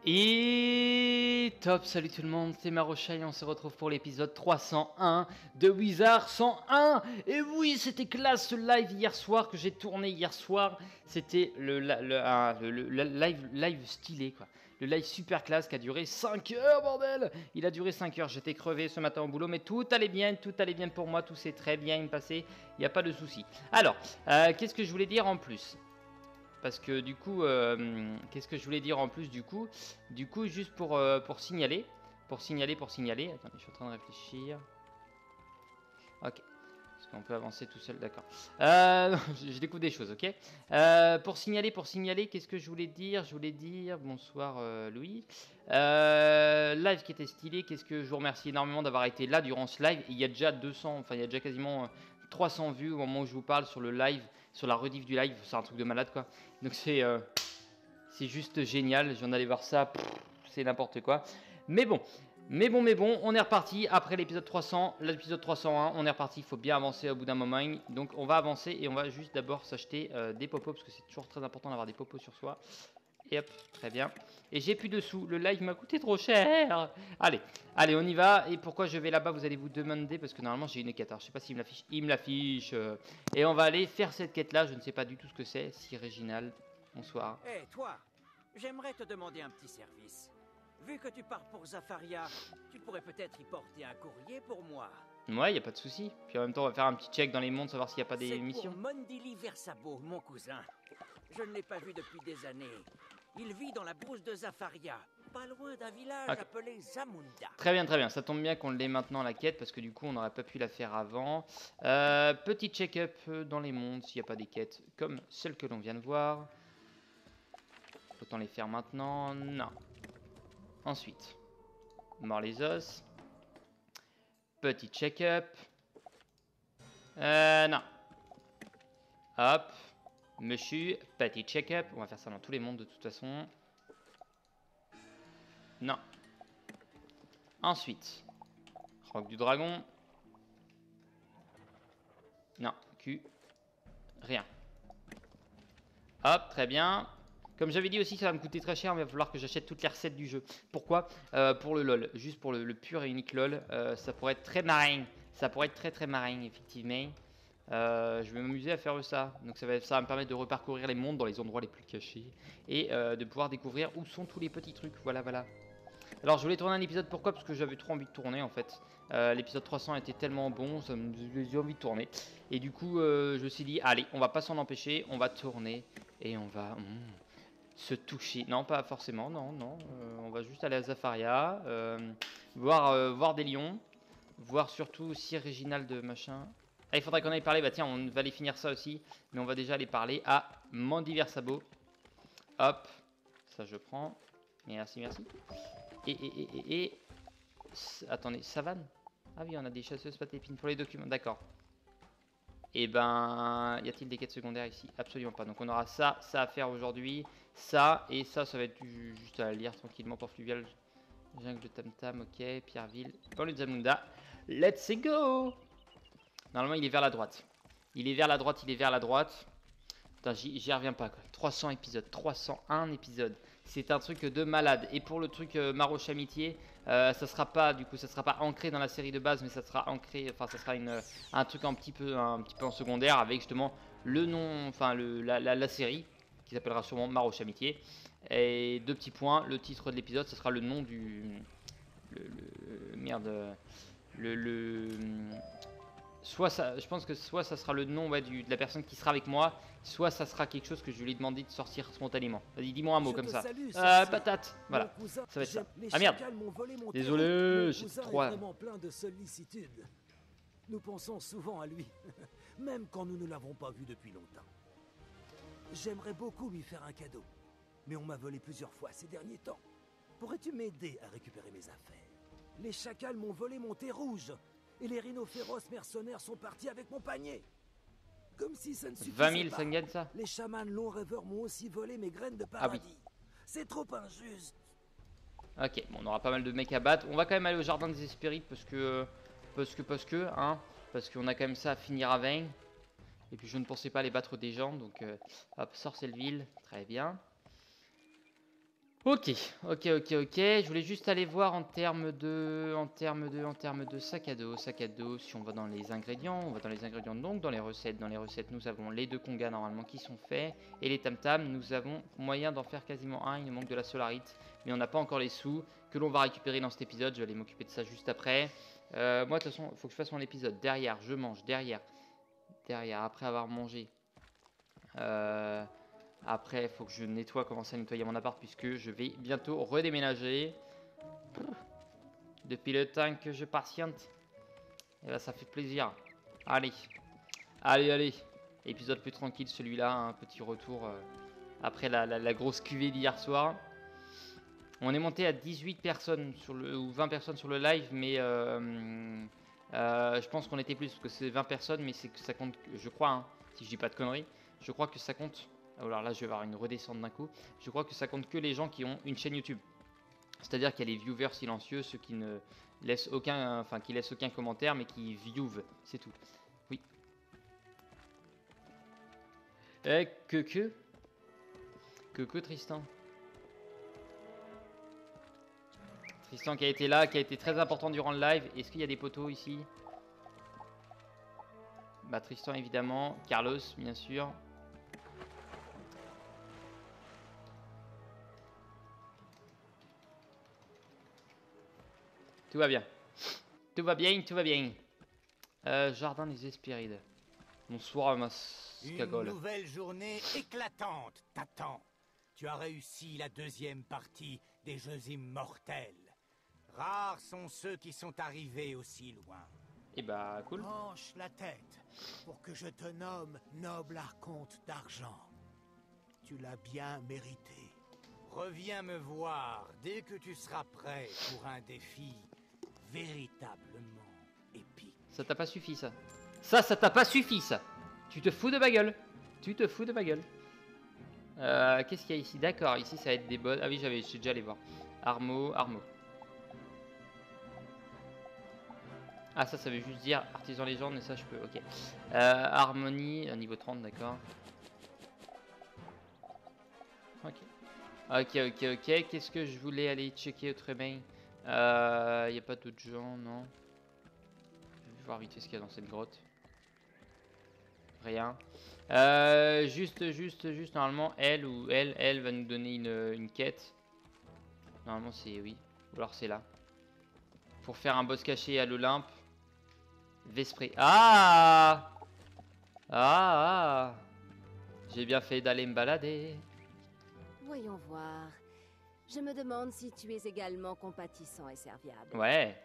Et top, salut tout le monde, c'est Marocha et on se retrouve pour l'épisode 301 de Wizard 101. Et oui, c'était classe ce live hier soir que j'ai tourné hier soir. C'était le live stylé quoi. Le live super classe qui a duré 5 heures, bordel. Il a duré 5 heures, j'étais crevé ce matin au boulot, mais tout allait bien pour moi, tout s'est très bien passé, il n'y a pas de souci. Alors, qu'est-ce que je voulais dire en plus ? Parce que du coup, qu'est-ce que je voulais dire en plus du coup, juste pour signaler, attendez, je suis en train de réfléchir. Ok, parce qu'on peut avancer tout seul, d'accord. Je découvre des choses, ok. Pour signaler, qu'est-ce que je voulais dire ? Je voulais dire, bonsoir Louis. Live qui était stylé, qu'est-ce que je vous remercie énormément d'avoir été là durant ce live. Il y a déjà 200, enfin il y a déjà quasiment 300 vues au moment où je vous parle sur le live, sur la rediff du live, c'est un truc de malade quoi. Donc c'est juste génial, j'en allais voir ça, c'est n'importe quoi. Mais bon, on est reparti après l'épisode 300, l'épisode 301, on est reparti, il faut bien avancer au bout d'un moment. Donc on va avancer et on va juste d'abord s'acheter des popos, parce que c'est toujours très important d'avoir des popos sur soi. Et hop, très bien. Et j'ai plus de sous, le live m'a coûté trop cher. Allez, on y va. Et pourquoi je vais là-bas, vous allez vous demander, parce que normalement j'ai une quête. Alors je sais pas s'il me l'affiche, il me l'affiche. Et on va aller faire cette quête-là, je ne sais pas du tout ce que c'est. Si Réginald, bonsoir. Hé, toi, j'aimerais te demander un petit service. Vu que tu pars pour Zafaria, tu pourrais peut-être y porter un courrier pour moi. Ouais, y a pas de souci. Puis en même temps, on va faire un petit check dans les mondes, savoir s'il n'y a pas des missions. C'est pour Mondili Versabo, mon cousin. Je ne l'ai pas vu depuis des années. Il vit dans la brousse de Zafaria, pas loin d'un village appelé Zamunda. Très bien, ça tombe bien qu'on l'ait maintenant la quête, parce que du coup on n'aurait pas pu la faire avant. Petit check-up dans les mondes, s'il n'y a pas des quêtes comme celle que l'on vient de voir. Autant les faire maintenant, non. Ensuite, mort les os. Petit check-up. Non. Hop. Monsieur, petit check-up. On va faire ça dans tous les mondes de toute façon. Non. Ensuite, roc du dragon. Non, Q. Rien. Hop, très bien. Comme j'avais dit aussi, ça va me coûter très cher, mais il va falloir que j'achète toutes les recettes du jeu. Pourquoi ? Pour le LOL, juste pour le pur et unique LOL. Ça pourrait être très marin. Ça pourrait être très marin, effectivement. Je vais m'amuser à faire ça. Donc ça va me permettre de reparcourir les mondes dans les endroits les plus cachés. Et de pouvoir découvrir où sont tous les petits trucs. Voilà. Alors je voulais tourner un épisode, pourquoi ? Parce que j'avais trop envie de tourner en fait. L'épisode 300 était tellement bon, ça me faisait envie de tourner. Et du coup je me suis dit, allez, on va pas s'en empêcher, on va tourner. Et on va se toucher. Non, pas forcément, non. On va juste aller à Zafaria, voir des lions, voir surtout si Réginald de machin. Ah, il faudrait qu'on aille parler, bah tiens, on va aller finir ça aussi. Mais on va déjà aller parler à Mandy Versabo. Hop, ça je prends. Merci. Et attendez, savane. Ah oui, on a des chasseuses pâte épines pour les documents, d'accord. Et ben, y a-t-il des quêtes secondaires ici? Absolument pas. Donc on aura ça à faire aujourd'hui, ça va être juste à lire tranquillement. Port fluvial, jungle de Tam Tam, ok, Pierreville, dans le Zamunda. Let's go! Normalement il est vers la droite. Il est vers la droite. Putain, j'y reviens pas quoi. 300 épisodes, 301 épisodes. C'est un truc de malade. Et pour le truc Maroche Amitié, ça sera pas ancré dans la série de base, mais ça sera ancré, enfin ça sera un truc un petit peu en secondaire avec justement le nom, enfin la série qui s'appellera sûrement Maroche Amitié. Et deux petits points, le titre de l'épisode, ça sera le nom du soit ça, je pense que soit ça sera le nom de la personne qui sera avec moi, soit ça sera quelque chose que je lui ai demandé de sortir spontanément. Vas-y, dis-moi un mot comme ça. Patate, voilà, ça va être ça. Ah merde, désolé, j'ai trop. Vraiment plein de sollicitude. Nous pensons souvent à lui, même quand nous ne l'avons pas vu depuis longtemps. J'aimerais beaucoup lui faire un cadeau, mais on m'a volé plusieurs fois ces derniers temps. Pourrais-tu m'aider à récupérer mes affaires? Les chacals m'ont volé mon thé rouge. Et les rhinophéros mercenaires sont partis avec mon panier. Comme si ça ne suffisait 20 000, pas. ça me gagne ça. Les chamans longs rêveurs m'ont aussi volé mes graines de paradis. Ah oui. C'est trop injuste. Ok, bon, on aura pas mal de mecs à battre. On va quand même aller au jardin des Espérites parce qu'on a quand même ça à finir à 20. Et puis je ne pensais pas aller battre des gens, donc hop, Sorcelleville, très bien. Ok. Je voulais juste aller voir en termes de sac à dos. Si on va dans les ingrédients, donc dans les recettes. Dans les recettes, nous avons les 2 congas normalement qui sont faits et les tam tam. Nous avons moyen d'en faire quasiment un. Il nous manque de la solarite, mais on n'a pas encore les sous que l'on va récupérer dans cet épisode. Je vais aller m'occuper de ça juste après. Moi, de toute façon, il faut que je fasse mon épisode. Derrière, je mange. Derrière, après avoir mangé. Après, il faut que je nettoie, commencer à nettoyer mon appart puisque je vais bientôt redéménager. Depuis le temps que je patiente. Et là, ça fait plaisir. Allez. Épisode plus tranquille celui-là. Un petit retour après la grosse cuvée d'hier soir. On est monté à 18 personnes ou 20 personnes sur le live, mais je pense qu'on était plus parce que c'est 20 personnes, mais c'est que ça compte, je crois, hein, si je dis pas de conneries, je crois que ça compte. Alors là, je vais avoir une redescente d'un coup. Je crois que ça compte que les gens qui ont une chaîne YouTube. C'est-à-dire qu'il y a les viewers silencieux, ceux qui ne laissent aucun, commentaire, mais qui viewent, c'est tout. Oui. Que Tristan. Tristan qui a été là, qui a été très important durant le live. Est-ce qu'il y a des poteaux ici? Bah Tristan évidemment, Carlos bien sûr. Tout va bien. Jardin des Hespérides. Bonsoir ma cagole. Une nouvelle journée éclatante t'attend. Tu as réussi la 2e partie des Jeux Immortels. Rares sont ceux qui sont arrivés aussi loin. Et bah cool. Penche la tête pour que je te nomme noble archonte d'argent. Tu l'as bien mérité. Reviens me voir dès que tu seras prêt pour un défi véritablement épique. Ça t'a pas suffi ça. Ça t'a pas suffi ça. Tu te fous de ma gueule. Qu'est-ce qu'il y a ici? D'accord, ici ça va être des bonnes. Ah oui, je suis déjà allé voir. Armo. Ah ça veut juste dire artisan légende, mais ça je peux, ok. Harmonie, niveau 30, d'accord. Ok. Qu'est-ce que je voulais aller checker autrement? Y a pas d'autres gens, non? Je vais voir vite ce qu'il y a dans cette grotte. Rien. Juste, normalement, elle va nous donner une quête. Normalement, c'est oui. Ou alors c'est là. Pour faire un boss caché à l'Olympe. Vespré. Ah! J'ai bien fait d'aller me balader. Voyons voir. Je me demande si tu es également compatissant et serviable. Ouais.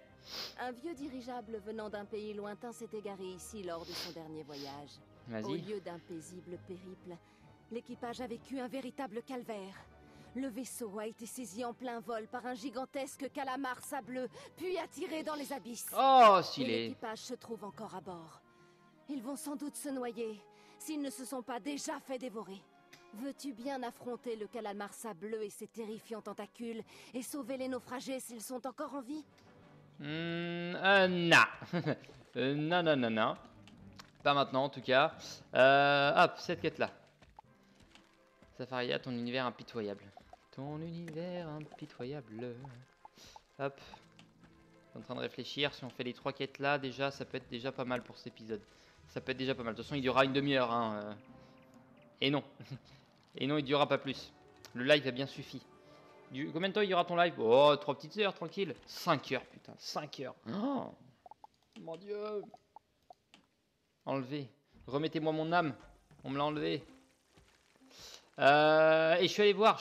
Un vieux dirigeable venant d'un pays lointain s'est égaré ici lors de son dernier voyage. Au Vas-y. lieu d'un paisible périple, l'équipage a vécu un véritable calvaire. Le vaisseau a été saisi en plein vol par un gigantesque calamar sableux, puis attiré dans les abysses. Oh, Et stylé. l'équipage se trouve encore à bord. Ils vont sans doute se noyer, s'ils ne se sont pas déjà fait dévorer. Veux-tu bien affronter le calamar sableux et ses terrifiants tentacules et sauver les naufragés s'ils sont encore en vie? Non. Non. Pas maintenant en tout cas. Hop, cette quête là. Safaria, ton univers impitoyable. Ton univers impitoyable. Hop. Je suis en train de réfléchir. Si on fait les 3 quêtes là, déjà, ça peut être déjà pas mal pour cet épisode. Ça peut être déjà pas mal. De toute façon, il durera une demi-heure. Hein. Et non. Et non, il durera pas plus. Le live a bien suffi. Combien de temps il y aura ton live? Oh, 3 petites heures, tranquille. 5 heures, putain. 5 heures. Oh, mon Dieu. Enlevé. Remettez-moi mon âme. On me l'a enlevé. Et je suis allé voir.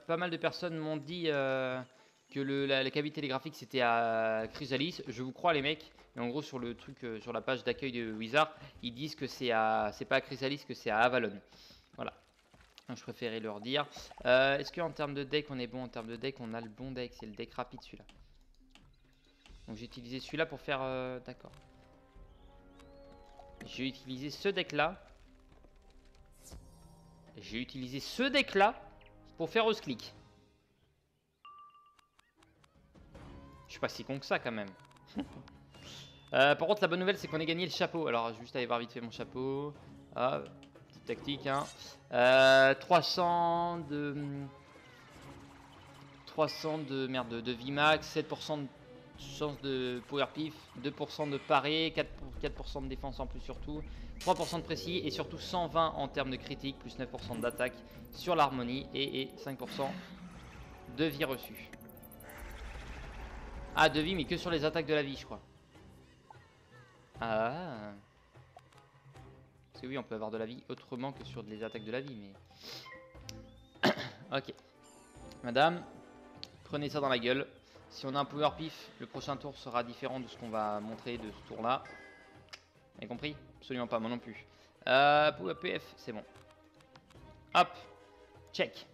Pas mal de personnes m'ont dit que la qualité des graphiques c'était à Chrysalis. Je vous crois les mecs. Mais en gros sur le truc, sur la page d'accueil de Wizard, ils disent que c'est pas à Chrysalis, que c'est à Avalon. Voilà. Je préférais leur dire. Est-ce qu'en termes de deck on est bon? En termes de deck on a le bon deck. C'est le deck rapide celui-là. Donc j'ai utilisé celui-là pour faire... D'accord. J'ai utilisé ce deck là. Pour faire Earthclick. Je suis pas si con que ça quand même. Par contre la bonne nouvelle c'est qu'on a gagné le chapeau. Alors je vais juste aller voir vite fait mon chapeau. Ah, petite tactique hein. 300 de... 300 de merde de Vimax, 7% de chance de power pif, 2% de paré, 4% de défense en plus surtout, 3% de précis et surtout 120 en termes de critique, plus 9% d'attaque sur l'harmonie et 5% de vie reçue. Ah, de vie mais que sur les attaques de la vie je crois. Ah. Parce que oui on peut avoir de la vie autrement que sur les attaques de la vie mais... Ok. Madame, prenez ça dans la gueule. Si on a un power pif, le prochain tour sera différent de ce qu'on va montrer de ce tour là. Vous avez compris? Absolument pas, moi non plus. Power PF, c'est bon. Hop, check.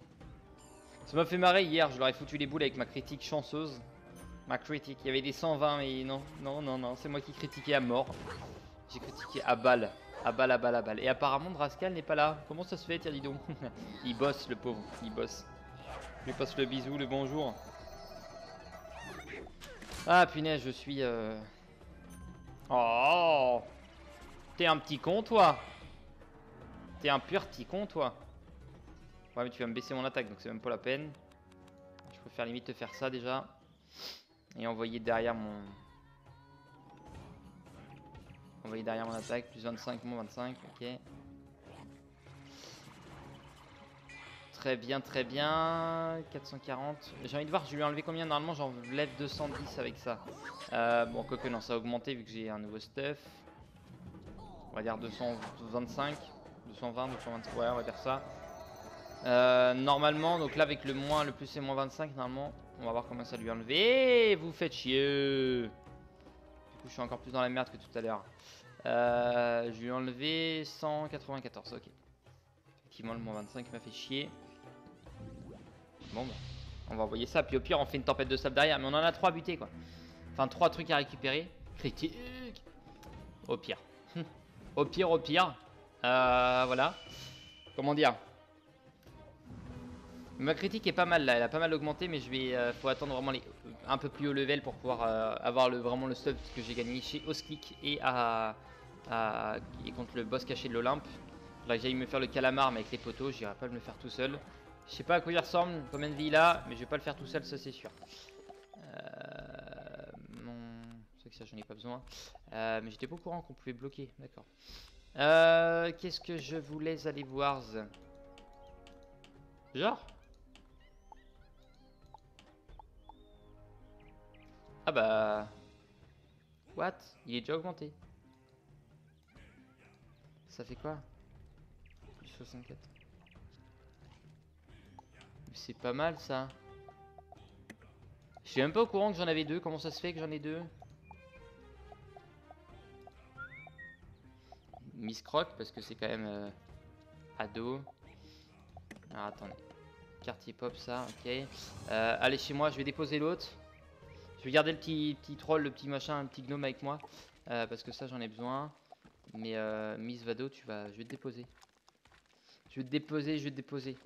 Ça m'a fait marrer hier, je leur ai foutu les boules avec ma critique chanceuse. Ma critique, il y avait des 120 mais non, c'est moi qui critiquais à mort. J'ai critiqué à balle. À balle, à balle, à balle. Et apparemment Drascal n'est pas là. Comment ça se fait, tiens dis donc. Il bosse le pauvre, il bosse. Je lui passe le bisou, le bonjour. Ah punaise, je suis... Oh, t'es un petit con toi. T'es un pur petit con toi. Ouais mais tu vas me baisser mon attaque donc c'est même pas la peine. Je préfère limite te faire ça déjà. Et envoyer derrière mon... Envoyer derrière mon attaque, plus 25, moins 25, ok. Très bien, très bien. 440. J'ai envie de voir, je lui ai enlevé combien? Normalement, j'enlève 210 avec ça. Bon, quoique non, ça a augmenté vu que j'ai un nouveau stuff. On va dire 225, 220, 225, ouais, on va dire ça. Normalement, donc là, avec le moins, le plus et moins 25, normalement, on va voir combien ça lui a enlevé. Vous faites chier. Du coup, je suis encore plus dans la merde que tout à l'heure. Je lui ai enlevé 194, ok. Effectivement, le moins 25 m'a fait chier. Bon bah, on va envoyer ça, puis au pire on fait une tempête de sable derrière, mais on en a 3 butés quoi. Enfin 3 trucs à récupérer. Critique. Au pire. Au pire. Voilà. Comment dire? Ma critique est pas mal là, elle a pas mal augmenté, mais je vais faut attendre vraiment les un peu plus haut level pour pouvoir avoir vraiment le stuff que j'ai gagné chez Osclick et et contre le boss caché de l'Olympe. Là j'aille me faire le calamar mais avec les poteaux, j'irai pas me le faire tout seul. Je sais pas à quoi il ressemble, combien de vie il a, mais je vais pas le faire tout seul, ça c'est sûr. C'est que ça j'en ai pas besoin. Mais j'étais pas au courant qu'on pouvait bloquer, d'accord. Qu'est-ce que je voulais aller voir? Genre? Ah bah... What? Il est déjà augmenté. Ça fait quoi? Plus 64. C'est pas mal ça. Je suis même pas au courant que j'en avais 2. Comment ça se fait que j'en ai 2? Miss Croc parce que c'est quand même ado. Alors attendez. Quartier pop ça, ok. Allez chez moi, je vais déposer l'autre. Je vais garder le petit troll, le petit machin, le petit gnome avec moi. Parce que ça j'en ai besoin. Mais Miss Vado, je vais te déposer. Je vais te déposer.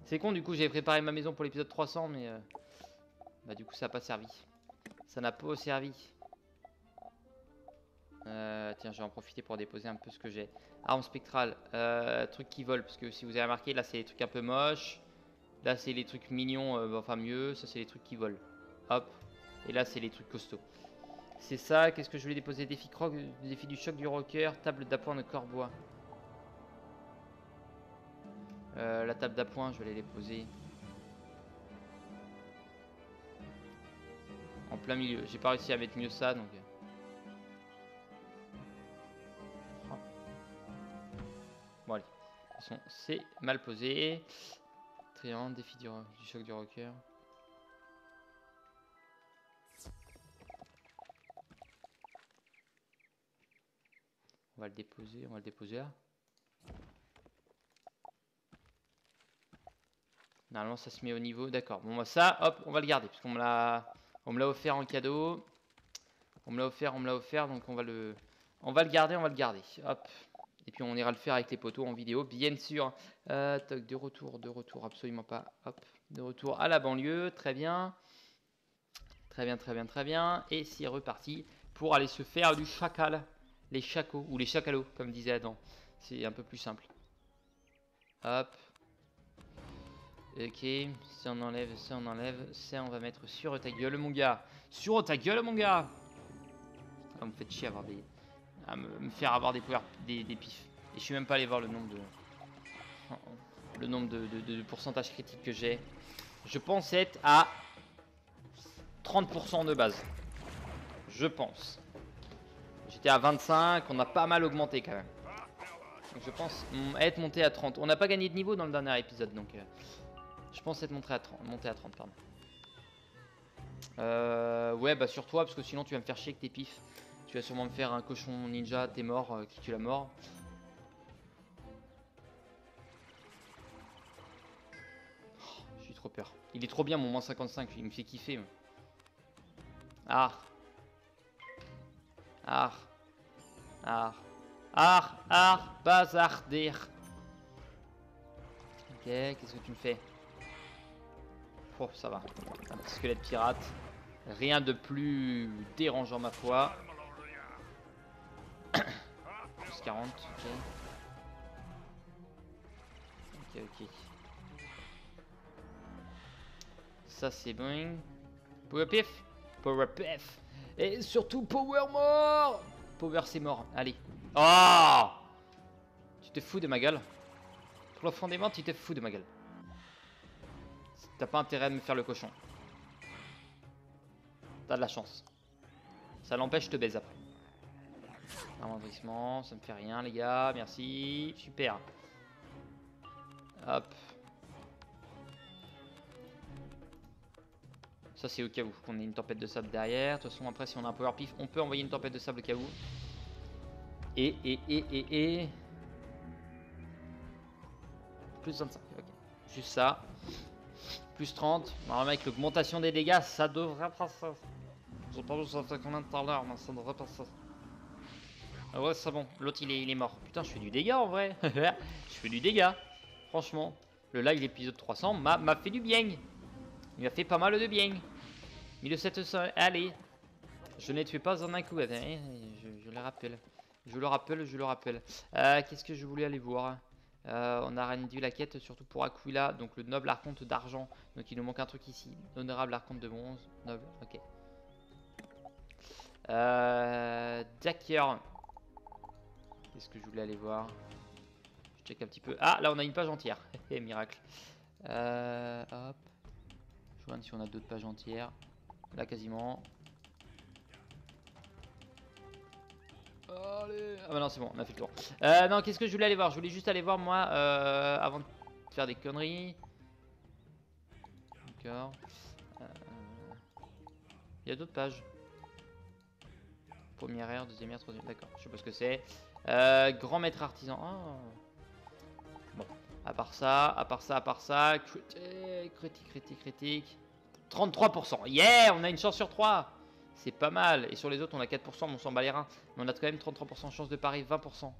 C'est con, du coup, j'ai préparé ma maison pour l'épisode 300, mais bah, du coup, ça n'a pas servi. Ça n'a pas servi. Tiens, je vais en profiter pour déposer un peu ce que j'ai. Arme spectrale, trucs qui volent, parce que si vous avez remarqué, là, c'est les trucs un peu moches. Là, c'est les trucs mignons, enfin mieux. Ça, c'est les trucs qui volent. Hop. Et là, c'est les trucs costauds. C'est ça. Qu'est-ce que je voulais déposer? Défi croc, défi du choc du rocker, table d'appoint de corbois. La table d'appoint, je vais aller les poser en plein milieu. J'ai pas réussi à mettre mieux ça donc. Oh. Bon allez, de toute façon c'est mal posé. Triangle, défi du choc du rocker. On va le déposer là. Normalement ça se met au niveau, d'accord. Bon bah ça, hop, on va le garder puisqu'on me l'a offert en cadeau. On me l'a offert, donc on va le garder, Hop. Et puis on ira le faire avec les poteaux en vidéo, bien sûr. Toc, de retour, absolument pas. Hop, de retour à la banlieue, très bien. Très bien. Et c'est reparti pour aller se faire du chacal. Les chacos, ou les chacalos, comme disait Adam. C'est un peu plus simple. Hop. Ok, si on enlève, ça on enlève, ça on va mettre sur ta gueule mon gars. Sur ta gueule mon gars. Ah, vous me faites chier à avoir des... à me faire avoir des pifs. Et je suis même pas allé voir le nombre de... le nombre de pourcentage critique que j'ai. Je pense être à 30% de base. Je pense. J'étais à 25, on a pas mal augmenté quand même. Donc je pense être monté à 30. On n'a pas gagné de niveau dans le dernier épisode, donc je pense être monté à 30, pardon. Ouais, bah sur toi, parce que sinon tu vas me faire chier avec tes pifs. Tu vas sûrement me faire un cochon ninja, t'es mort, qui tue la mort. Oh, j'ai trop peur. Il est trop bien mon moins 55, il me fait kiffer. Ah. Ah. Ah. Bazarder. Ok, qu'est-ce que tu me fais? Oh, ça va. Un petit squelette pirate. Rien de plus dérangeant, ma foi. Plus 40, ok. Ok. Ça, c'est bon. Power Pif. Power Pif. Et surtout, Power mort. Power, c'est mort. Allez. Oh! Tu te fous de ma gueule? Profondément, tu te fous de ma gueule. T'as pas intérêt à me faire le cochon. T'as de la chance. Ça l'empêche, je te baise après. Amendrissement, ça me fait rien, les gars. Merci. Super. Hop. Ça, c'est au cas où qu'on ait une tempête de sable derrière. De toute façon, après, si on a un power pif, on peut envoyer une tempête de sable au cas où. Et. Plus 25. Ok. Juste ça. Plus 30. Normalement, avec l'augmentation des dégâts, ça devrait passer. J'ai pas vu ça fait combien de temps là, mais ça devrait passer. Ah ouais, c'est bon. L'autre, il est mort. Putain, je fais du dégât en vrai. Je fais du dégât. Franchement. Le live épisode 300 m'a fait du bien. Il m'a fait pas mal de bien. 1700. Allez. Je n'ai tué pas en un coup. Je le rappelle. Je le rappelle. Qu'est-ce que je voulais aller voir? On a rendu la quête surtout pour Aquila, donc le noble archonte d'argent. Donc il nous manque un truc ici. Honorable archonte de bronze. Noble, ok. Dacker. Qu'est-ce que je voulais aller voir? Je check un petit peu. Ah, là on a une page entière. Miracle. Hop. Je vois si on a d'autres pages entières. Là quasiment. Allez. Ah bah non, c'est bon, on a fait le tour. Non, qu'est-ce que je voulais aller voir? Je voulais juste aller voir moi avant de faire des conneries. D'accord. Il y a d'autres pages. Première ère, deuxième ère, troisième. D'accord, je sais pas ce que c'est. Grand maître artisan. Oh. Bon, à part ça. Critique. 33%. Yeah, on a une chance sur 3. C'est pas mal. Et sur les autres, on a 4%, mais on s'en bat les reins. Mais on a quand même 33% de chance de pari, 20%.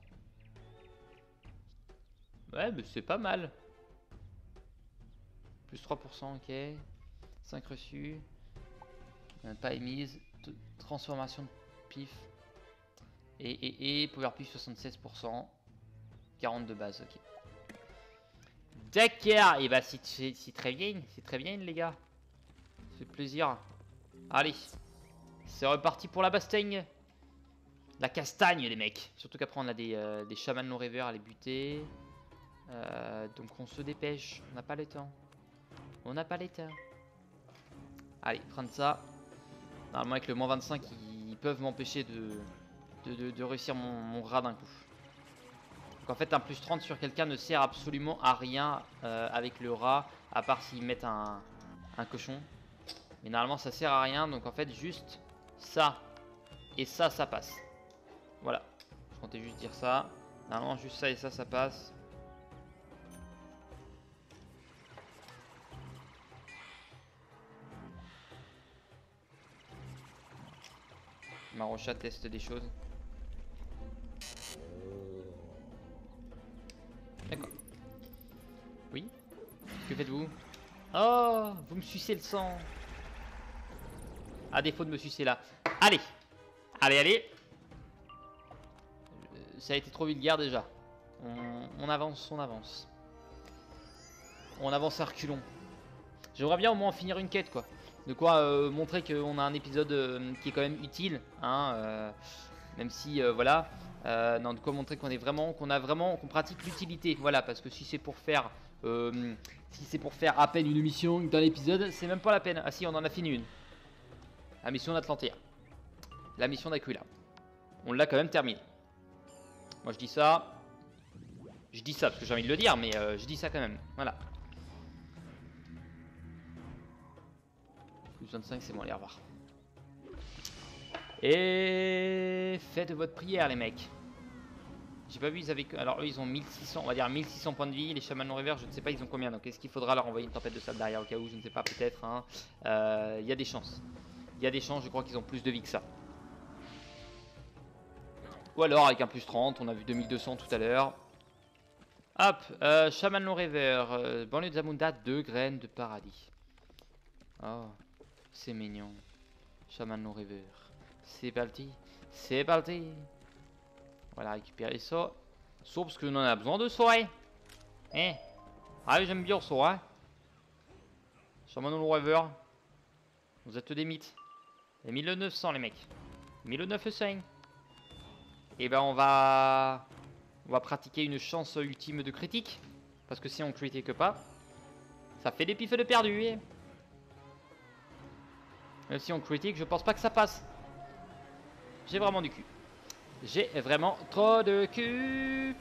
Ouais, mais c'est pas mal. Plus 3%, ok. 5 reçus. Pas émise. Transformation de pif. Et power pif 76%. 40 de base, ok. D'accord. Et bah c'est très bien. C'est très bien, les gars. Ça fait plaisir. Allez. C'est reparti pour la bastagne. La castagne, les mecs. Surtout qu'après, on a des chamans non rêveurs à les buter. Donc, on se dépêche. On n'a pas le temps. Allez, prendre ça. Normalement, avec le moins 25, ils peuvent m'empêcher de réussir mon rat d'un coup. Donc, en fait, un plus 30 sur quelqu'un ne sert absolument à rien avec le rat. À part s'ils mettent un cochon. Mais normalement, ça sert à rien. Donc, en fait, juste... ça et ça passe. Voilà, je comptais juste dire ça. Normalement juste ça et ça passe. Marocha teste des choses. D'accord. Oui. Que faites-vous? Oh, vous me sucez le sang. À défaut de me sucer là. Allez. Ça a été trop vulgaire déjà. On avance. On avance à reculons. J'aimerais bien au moins en finir une quête, quoi. De quoi montrer qu'on a un épisode qui est quand même utile, hein, même si, voilà. Non, de quoi montrer qu'on qu'on pratique l'utilité, voilà, parce que si c'est pour faire à peine une mission dans l'épisode, c'est même pas la peine. Ah si, on en a fini une. La mission d'Atlantia. La mission d'Aquila. On l'a quand même terminée. Moi je dis ça. Je dis ça parce que j'ai envie de le dire, mais je dis ça quand même. Voilà. Plus 25, c'est bon, allez, au revoir. Et faites votre prière, les mecs. J'ai pas vu, ils avaient. Alors, eux, ils ont 1600, on va dire 1600 points de vie. Les chamans non rêveurs, je ne sais pas, ils ont combien. Donc, est-ce qu'il faudra leur envoyer une tempête de sable derrière au cas où? Je ne sais pas, peut-être. Hein. Il y a des chances. Il y a des chances, je crois qu'ils ont plus de vie que ça. Ou alors, avec un plus 30, on a vu 2200 tout à l'heure. Hop, chaman non rêveur. Banlieue de Zamunda, 2 graines de paradis. Oh, c'est mignon. Chaman non rêveur. C'est parti. C'est parti. Voilà, récupérer ça. Sauf parce qu'on en a besoin de ça, hein. Hein. Ah oui, j'aime bien ça, hein. Chaman non rêveur. Vous êtes des mythes. Et 1900, les mecs. 1900. Et ben, on va pratiquer une chance ultime de critique. Parce que si on critique pas, ça fait des pifs de perdu, hein. Même si on critique, je pense pas que ça passe. J'ai vraiment du cul. J'ai vraiment trop de cul.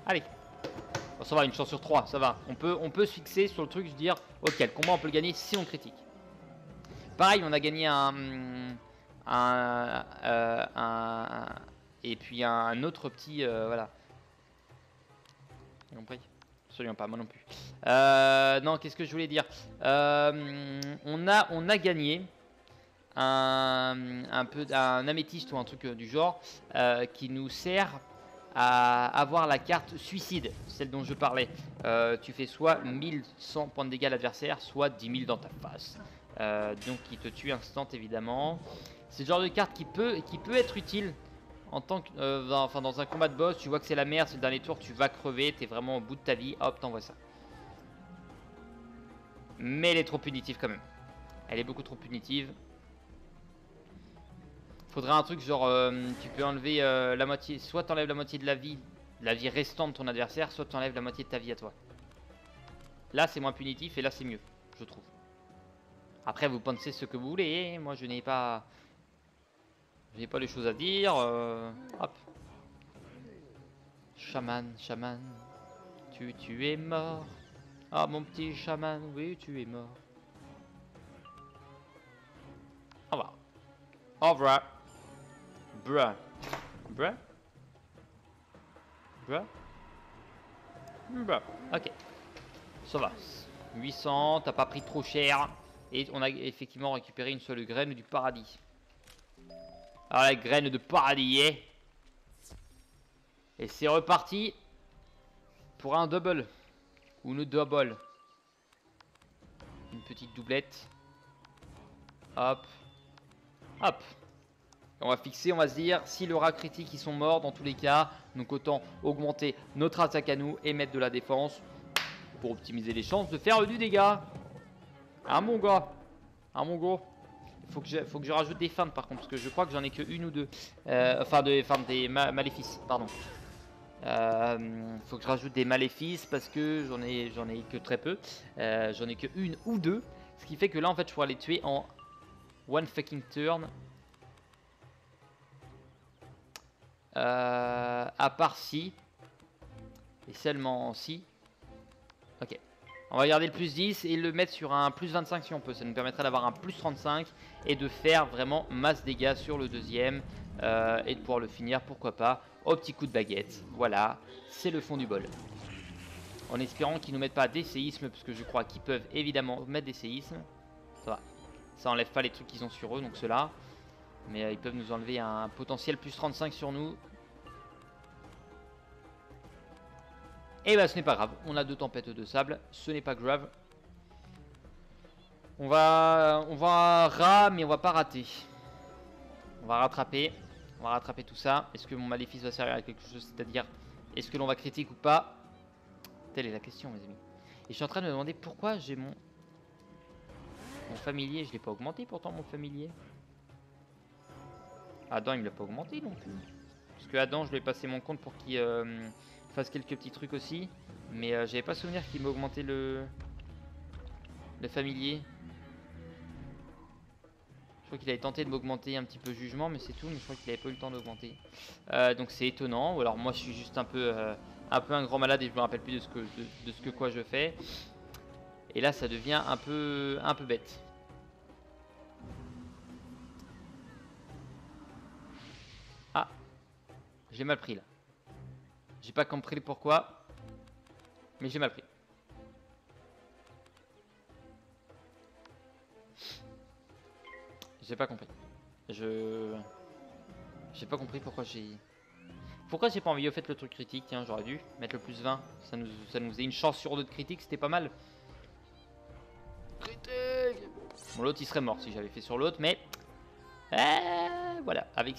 Allez. Bon, ça va, une chance sur 3, ça va. On peut se fixer sur le truc, se dire, ok, le combat on peut le gagner si on critique. Pareil, on a gagné et puis un autre petit, voilà. Compris? Absolument pas, moi non plus. Non, qu'est-ce que je voulais dire? On a gagné un améthyste ou un truc du genre qui nous sert à avoir la carte suicide, celle dont je parlais. Tu fais soit 1100 points de dégâts à l'adversaire, soit 10 000 dans ta face. Donc qui te tue instant évidemment. C'est le genre de carte qui peut être utile en tant que dans un combat de boss. Tu vois que c'est la merde, c'est le dernier tour, tu vas crever, t'es vraiment au bout de ta vie, hop, t'envoies ça. Mais elle est trop punitive quand même. Elle est beaucoup trop punitive. Faudrait un truc genre tu peux enlever la moitié, soit t'enlèves la moitié de la vie restante de ton adversaire, soit t'enlèves la moitié de ta vie à toi. Là c'est moins punitif et là c'est mieux, je trouve. Après vous pensez ce que vous voulez, moi je n'ai pas les choses à dire. Hop. Chaman, tu es mort. Ah mon petit chaman, oui tu es mort. Au revoir. Au revoir. Bruh. Bruh. Bruh. Bruh. Ok. Ça va. 800, t'as pas pris trop cher. Et on a effectivement récupéré une seule graine du paradis. Alors la graine de paradis, et c'est reparti pour un double. Ou une double. Une petite doublette. Hop. Hop. On va fixer, on va se dire, si le rat critique ils sont morts dans tous les cas, donc autant augmenter notre attaque à nous et mettre de la défense pour optimiser les chances de faire du dégât. Ah mon gars. Ah mon gars. Faut que je rajoute des feintes par contre, parce que je crois que j'en ai que une ou deux. Enfin des maléfices, pardon. Faut que je rajoute des maléfices parce que j'en ai que très peu. J'en ai que une ou deux. Ce qui fait que là en fait je pourrais les tuer en one fucking turn. À part si. Et seulement si. Ok. On va garder le plus 10 et le mettre sur un plus 25 si on peut. Ça nous permettrait d'avoir un plus 35 et de faire vraiment masse dégâts sur le deuxième. Et de pouvoir le finir, pourquoi pas, au petit coup de baguette. Voilà, c'est le fond du bol. En espérant qu'ils ne nous mettent pas des séismes, parce que je crois qu'ils peuvent évidemment mettre des séismes. Ça va. Ça enlève pas les trucs qu'ils ont sur eux, donc ceux-là. Mais ils peuvent nous enlever un potentiel plus 35 sur nous. Et bah ce n'est pas grave, on a 2 tempêtes de sable, ce n'est pas grave. On va mais on va pas rater. On va rattraper tout ça. Est-ce que mon maléfice va servir à quelque chose, c'est-à-dire est-ce que l'on va critique ou pas? Telle est la question mes amis. Et je suis en train de me demander pourquoi j'ai mon... Mon familier, je l'ai pas augmenté pourtant mon familier. Adam il me l'a pas augmenté non plus. Parce que Adam je lui ai passé mon compte pour qu'il fasse quelques petits trucs aussi. Mais j'avais pas souvenir qu'il m'a augmenté le familier. Je crois qu'il avait tenté de m'augmenter un petit peu jugement mais c'est tout. Mais je crois qu'il avait pas eu le temps d'augmenter. Donc c'est étonnant. Ou alors moi je suis juste un peu un grand malade et je me rappelle plus de ce que quoi je fais. Et là ça devient un peu bête. Ah, j'ai mal pris là. J'ai pas compris pourquoi, mais j'ai mal pris. J'ai pas compris. J'ai pas compris pourquoi j'ai... Pourquoi j'ai pas envoyé au fait le truc critique. Tiens, j'aurais dû mettre le plus 20. Ça nous faisait une chance sur 2 de critique, c'était pas mal. Critique. Bon, l'autre il serait mort si j'avais fait sur l'autre, mais... voilà, avec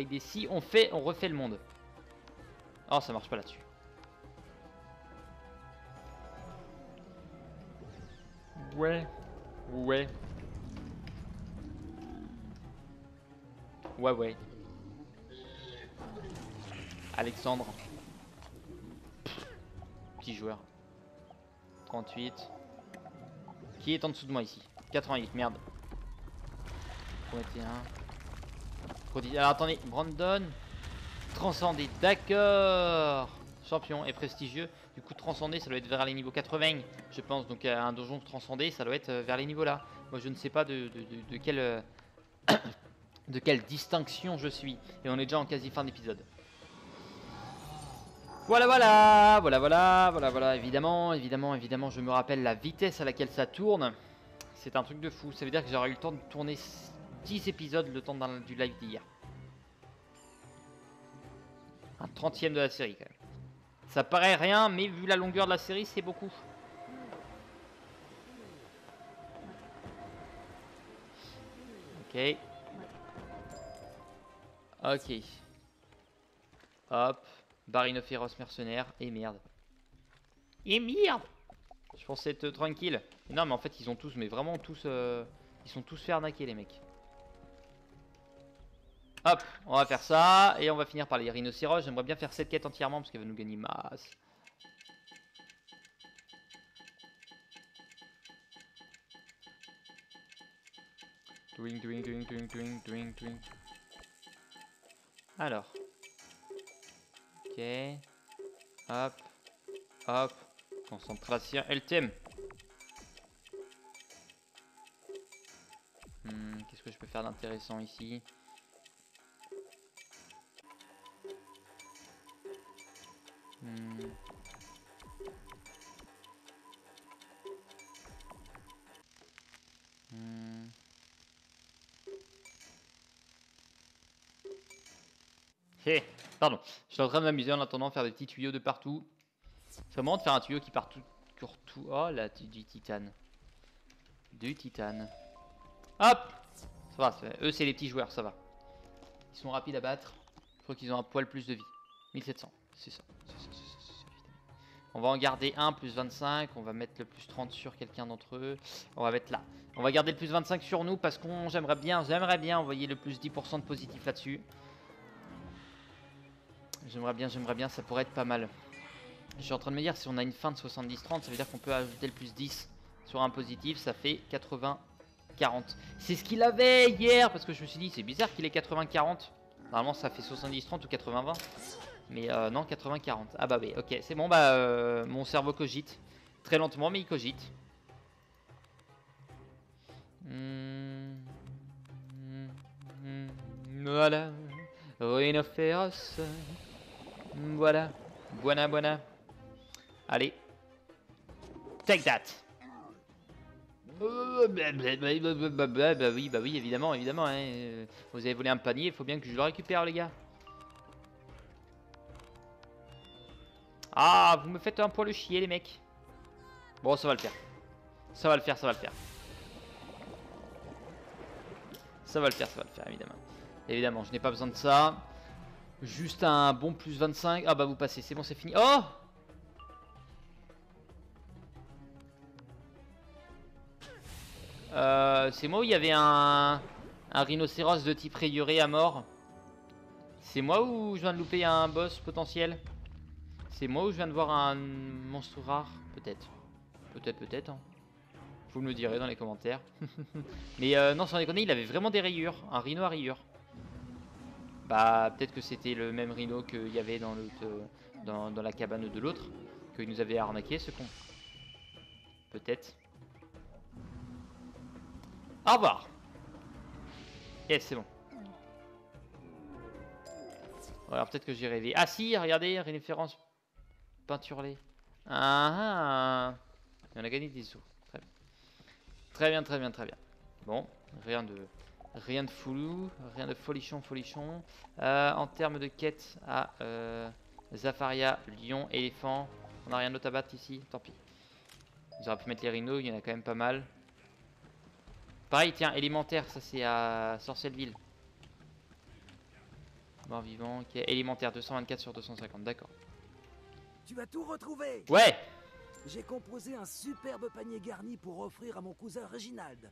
des si, on refait le monde. Oh, ça marche pas là-dessus. Ouais. Alexandre. Petit joueur. 38. Qui est en dessous de moi ici? 88, merde. 21. Alors attendez, Brandon. Transcendé, d'accord. Champion et prestigieux. Du coup, transcendé, ça doit être vers les niveaux 80, je pense. Donc, un donjon transcendé, ça doit être vers les niveaux là. Moi, je ne sais pas de quelle de quelle distinction je suis. Et on est déjà en quasi fin d'épisode. Voilà. Évidemment, je me rappelle la vitesse à laquelle ça tourne. C'est un truc de fou. Ça veut dire que j'aurais eu le temps de tourner 10 épisodes le temps du live d'hier. Un 30e de la série quand même. Ça paraît rien, mais vu la longueur de la série, c'est beaucoup. Ok. Hop. Barino féroce mercenaire. Et merde. Je pensais être tranquille. Non, mais en fait, ils ont tous, mais vraiment tous... ils sont tous fait arnaquer, les mecs. Hop, on va faire ça. Et on va finir par les rhinocéros. J'aimerais bien faire cette quête entièrement parce qu'elle va nous gagner masse. Doing. Alors. Ok. Hop. Concentration. LTM. Qu'est-ce que je peux faire d'intéressant ici? Pardon, je suis en train de m'amuser en attendant faire des petits tuyaux de partout. C'est marrant de faire un tuyau qui part tout. Oh là, du titane. Hop. Ça va, eux c'est les petits joueurs, ça va. Ils sont rapides à battre. Je crois qu'ils ont un poil plus de vie. 1700, c'est ça. On va en garder un, plus 25. On va mettre le plus 30 sur quelqu'un d'entre eux. On va mettre là. On va garder le plus 25 sur nous parce qu'on j'aimerais bien envoyer le plus 10% de positif là-dessus. J'aimerais bien, ça pourrait être pas mal. Je suis en train de me dire, si on a une fin de 70-30, ça veut dire qu'on peut ajouter le plus 10 sur un positif, ça fait 80-40. C'est ce qu'il avait hier, parce que je me suis dit, c'est bizarre qu'il ait 80-40. Normalement, ça fait 70-30 ou 80-20. Mais non, 80-40. Ah bah oui, ok, c'est bon, bah mon cerveau cogite. Très lentement, mais il cogite. Voilà. Rhino féroce. Voilà. Buona. Allez. Take that. Bah oui, évidemment. Hein. Vous avez volé un panier, il faut bien que je le récupère, les gars. Ah, vous me faites un poil chier, les mecs. Bon, ça va le faire. Ça va le faire, évidemment. Évidemment, je n'ai pas besoin de ça. Juste un bon plus 25. Ah bah vous passez, c'est bon, c'est fini. Oh! C'est moi où il y avait un rhinocéros de type rayuré à mort. C'est moi où je viens de louper un boss potentiel. C'est moi où je viens de voir un monstre rare. Peut-être. Peut-être. Hein. Vous me le direz dans les commentaires. Mais non, sans déconner, il avait vraiment des rayures. Un rhino à rayures. Bah, peut-être que c'était le même rhino qu'il y avait dans, dans la cabane de l'autre. Qu'il nous avait arnaqué, ce con. Peut-être. Au revoir. Yes, c'est bon. Bon, alors peut-être que j'ai rêvé. Ah si, regardez, référence peinturée. Ah, et on a gagné des sous. Très bien. Très bien. Bon, rien de foulou, rien de folichon. En termes de quête à Zafaria, lion, éléphant, on n'a rien d'autre à battre ici, tant pis. Ils auraient pu mettre les rhinos, il y en a quand même pas mal. Pareil, tiens, élémentaire, ça c'est à Sorcelleville. Mort vivant, ok. Élémentaire, 224 sur 250, d'accord. Tu vas tout retrouver. Ouais. J'ai composé un superbe panier garni pour offrir à mon cousin Réginald.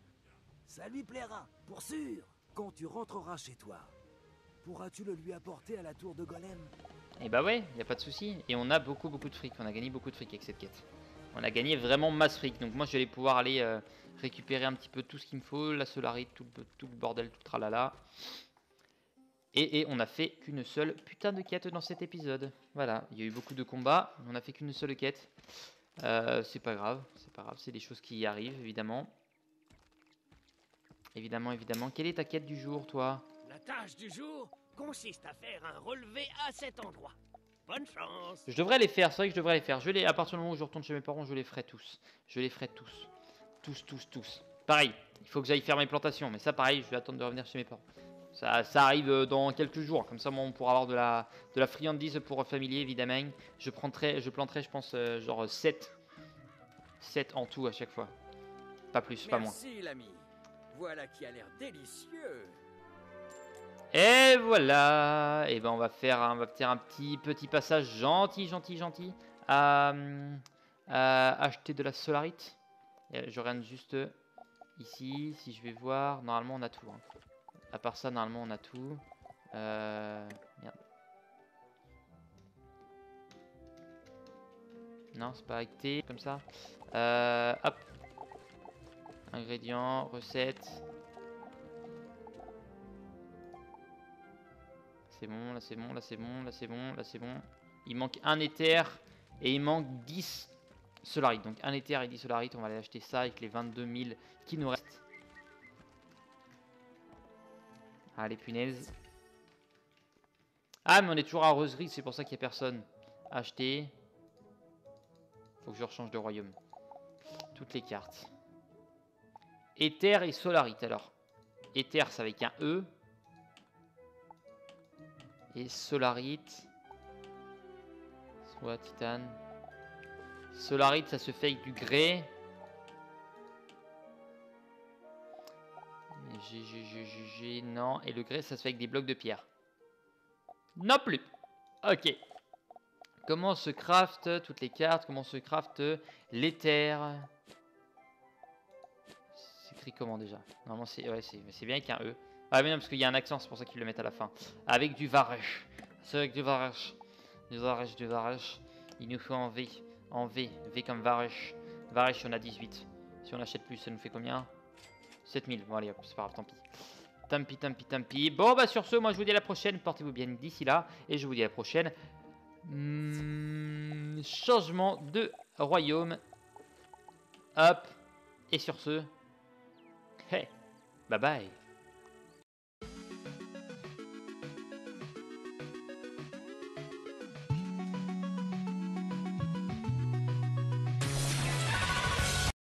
Ça lui plaira, pour sûr. Quand tu rentreras chez toi, pourras-tu le lui apporter à la tour de Golem? Et bah ouais, y a pas de souci. Et on a beaucoup de fric, on a gagné beaucoup de fric avec cette quête. On a gagné vraiment masse fric, donc moi je vais pouvoir aller récupérer un petit peu tout ce qu'il me faut, la solarite, tout le bordel, tout le tralala. Et on a fait qu'une seule putain de quête dans cet épisode. Voilà, il y a eu beaucoup de combats, on a fait qu'une seule quête. C'est pas grave, c'est des choses qui arrivent évidemment. Évidemment. Quelle est ta quête du jour, toi? La tâche du jour consiste à faire un relevé à cet endroit. Bonne chance. Je devrais les faire, c'est vrai que je devrais les faire. À partir du moment où je retourne chez mes parents, je les ferai tous. Tous. Pareil, il faut que j'aille faire mes plantations. Mais ça, pareil, je vais attendre de revenir chez mes parents. Ça arrive dans quelques jours. Comme ça, moi, on pourra avoir de la friandise pour familier, évidemment. Je planterai, je pense, genre 7 en tout à chaque fois. Pas plus, pas moins. Merci, l'ami. Voilà qui a l'air délicieux. Et voilà. Et ben on va faire un petit passage gentil à acheter de la solarite. Je regarde juste ici, si je vais voir, normalement on a tout. Hein. À part ça, normalement on a tout. Merde. Non, c'est pas acté comme ça. Hop. Ingrédients, recettes. C'est bon, là c'est bon. Il manque un éther et il manque 10 solarites. Donc un éther et 10 solarites, on va aller acheter ça avec les 22 000 qui nous restent. Ah les punaises. Ah mais on est toujours à Rosegris, c'est pour ça qu'il n'y a personne. Acheter. Faut que je rechange de royaume. Toutes les cartes. Éther et solarite alors. Éther c'est avec un E. Et solarite. Soit titane. Solarite, ça se fait avec du grès. Non. Et le grès, ça se fait avec des blocs de pierre. Non plus. Ok. Comment se craft toutes les cartes? Comment se craft l'éther? C'est écrit comment déjà? Normalement, c'est bien avec un E. Ah mais non, parce qu'il y a un accent, c'est pour ça qu'ils le mettent à la fin. Avec du varech. C'est avec du varech. Du varech. Il nous faut en V. En V. V comme varech. Varech, on a 18. Si on achète plus, ça nous fait combien? 7000. Bon, allez, hop, c'est pas grave, tant pis. Tant pis. Bon, bah, sur ce, moi, je vous dis à la prochaine. Portez-vous bien d'ici là. Et je vous dis à la prochaine. Changement de royaume. Hop. Et sur ce. Hey. Bye bye.